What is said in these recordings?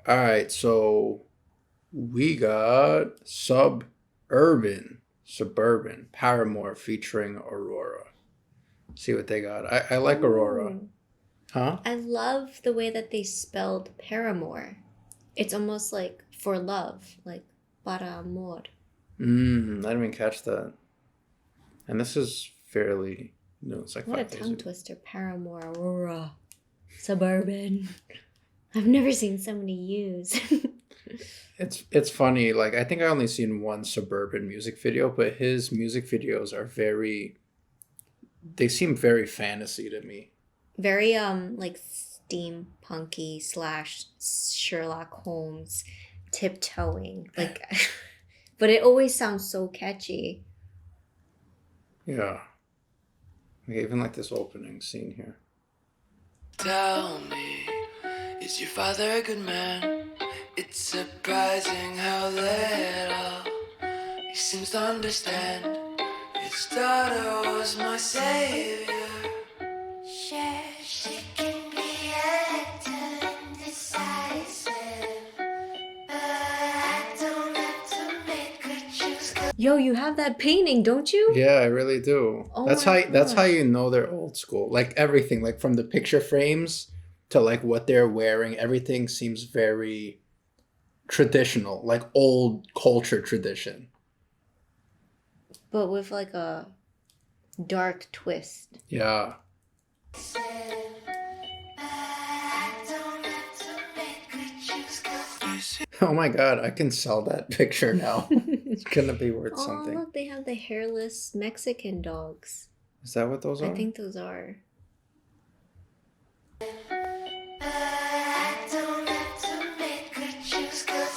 All right, so we got Suburban, Paramour featuring Aurora. See what they got. I like Aurora. Ooh. Huh? I love the way that they spelled Paramour. It's almost like for love, like para amor. I didn't even catch that. And this is fairly new. It's like What a 5 days tongue ago. twister. Paramour, Aurora, Suburban. I've never seen so many U's. It's funny. Like I think I only seen one Suburban music video, but his music videos are very. They seem very fantasy to me. Very like steampunky slash Sherlock Holmes tiptoeing. Like but it always sounds so catchy. Yeah. Like, even like this opening scene here. Tell me, is your father a good man? It's surprising how little he seems to understand. His daughter was my savior. She can be a little indecisive, but I don't have to make her choose. Yo, you have that painting, don't you? Yeah, I really do. Oh That's my that's how gosh. you know they're old school. Like everything, like from the picture frames to like what they're wearing, everything seems very traditional, like old culture tradition. But with like a dark twist. Yeah. Oh my god, I can sell that picture now. It's gonna be worth Oh, something. look, they have the hairless Mexican dogs. Is that what those are? I think those are.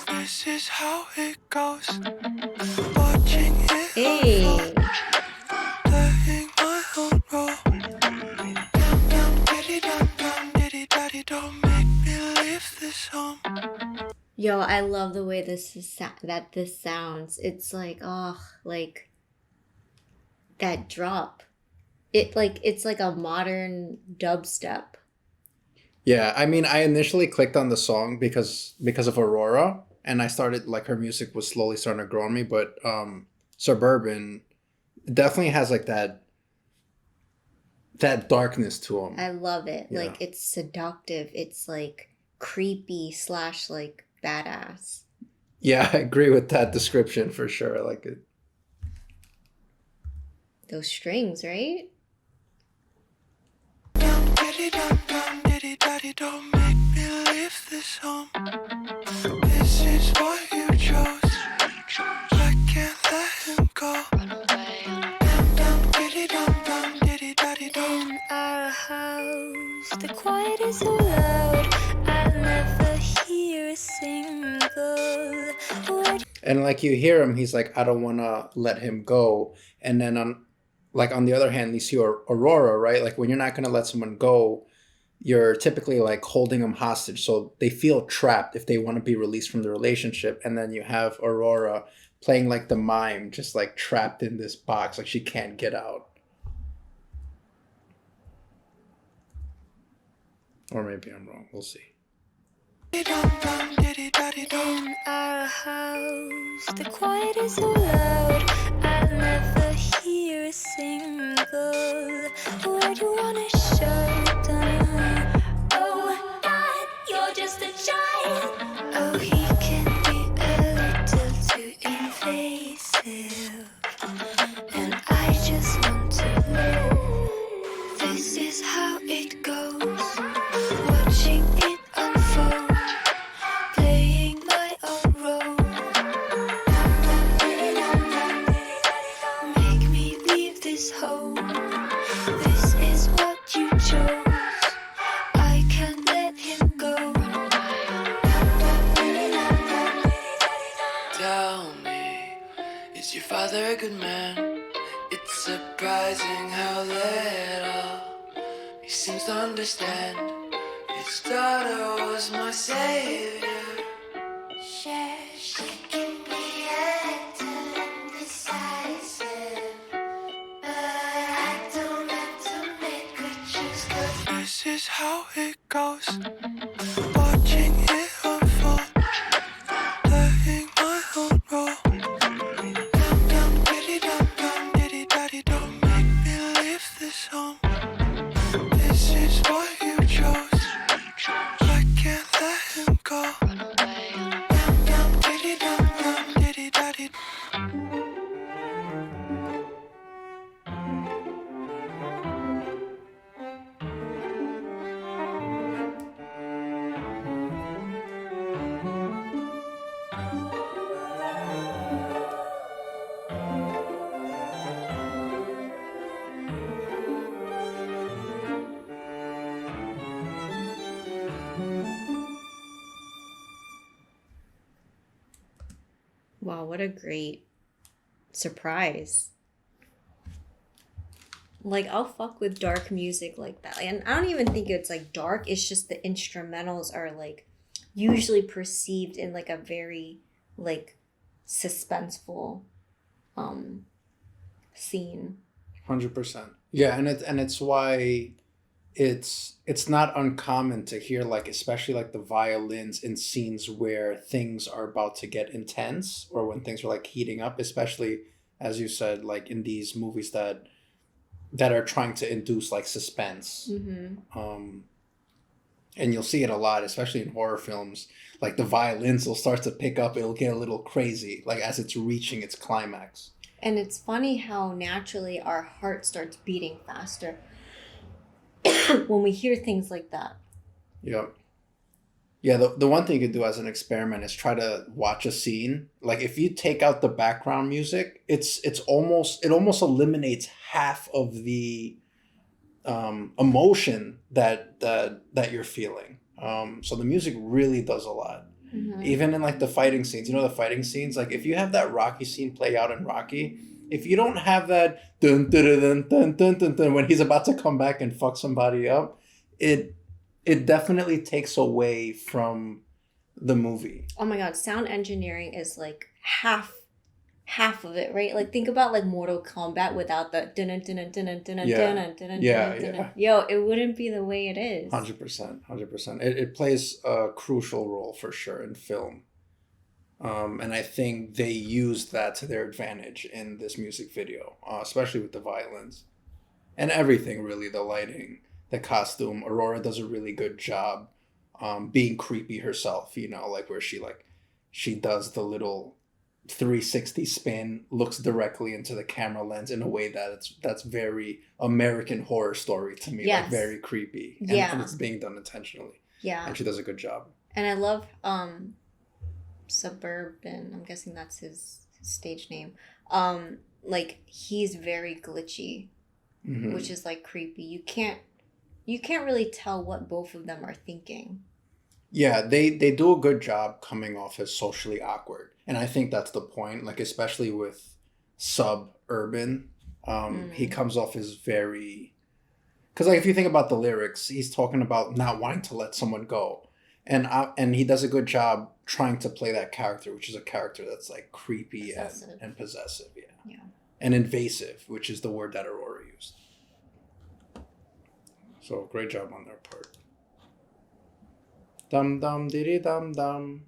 This is how it goes. Watching it Hey! playing my own role. Dum dum diddy dum dum diddy daddy, don't make me leave this home. Yo, I love the way this sounds. It's like that drop. It's like a modern dubstep. Yeah, I mean, I initially clicked on the song because of Aurora, and I started like her music was slowly starting to grow on me. But Suburban definitely has like that darkness to him. I love it. Yeah. Like it's seductive. It's like creepy slash like badass. Yeah, I agree with that description for sure. I like it. Those strings, right? Dum diddy dum dum diddy daddy, don't make me leave this home. This is what you chose. I can't let him go. Dum dum diddy dum dum diddy daddy, don't. In our house, the quiet is so loud. I never hear a single word. And like you hear him, he's like, I don't want to let him go. And then on the other hand, you see Aurora, right? Like when you're not going to let someone go, you're typically like holding them hostage. So they feel trapped if they want to be released from the relationship. And then you have Aurora playing like the mime, just like trapped in this box, like she can't get out. Or maybe I'm wrong. We'll see. Dum dum diddy daddy, don't. In our house, the quiet is so loud. I never hear a single word. You wanna shut down. Oh God, you're just a child. Oh, he can be a little too invasive, and I just want to know. This is how it goes. Watching it unfold, playing my own role. Make me leave this home. This is what you chose. I can't let him go. Tell me, is your father a good man? It's surprising how little he seems to understand. His daughter was my savior. She can be a little indecisive, but I don't have to make her choose. 'Cause this is how it goes. Watching it unfold, roll. Dum dum diddy dum dum diddy daddy, don't make me leave this home. This is what you chose. I can't let him go. Dum dum diddy dum dum diddy daddy. Wow, what a great surprise. Like, I'll fuck with dark music like that. And I don't even think it's like dark, it's just the instrumentals are like usually perceived in like a very like suspenseful scene. 100%. Yeah, and it's why it's not uncommon to hear, like, especially like the violins in scenes where things are about to get intense or when things are like heating up, especially as you said, like in these movies that are trying to induce like suspense. And you'll see it a lot, especially in horror films. Like the violins will start to pick up, it'll get a little crazy, like as it's reaching its climax. And it's funny how naturally our heart starts beating faster when we hear things like that. Yep. Yeah, the one thing you could do as an experiment is try to watch a scene. Like if you take out the background music, it almost eliminates half of the emotion that you're feeling. So the music really does a lot. Even in like the fighting scenes, the fighting scenes, like if you have that Rocky scene play out in Rocky, if you don't have that dun dun dun dun dun dun dun when he's about to come back and fuck somebody up, it definitely takes away from the movie. Oh my god, sound engineering is like half of it, right? Like think about like Mortal Kombat without the dun dun dun dun dun dun dun dun. Yeah. Yo, it wouldn't be the way it is. 100%. It plays a crucial role for sure in film. And I think they used that to their advantage in this music video, especially with the violins and everything, really, the lighting, the costume. Aurora does a really good job being creepy herself, like where she does the little 360 spin, looks directly into the camera lens in a way that's very American Horror Story to me, Yes. like very creepy. And it's being done intentionally. Yeah. And she does a good job. And I love Suburban, I'm guessing that's his stage name. Like he's very glitchy, which is like creepy. You can't really tell what both of them are thinking. Yeah, they do a good job coming off as socially awkward. And I think that's the point, like especially with Suburban, he comes off as very, because like if you think about the lyrics, he's talking about not wanting to let someone go. And he does a good job trying to play that character, which is a character that's like creepy and possessive, yeah. And invasive, which is the word that Aurora used. So great job on their part. Dum dum diddy dum dum.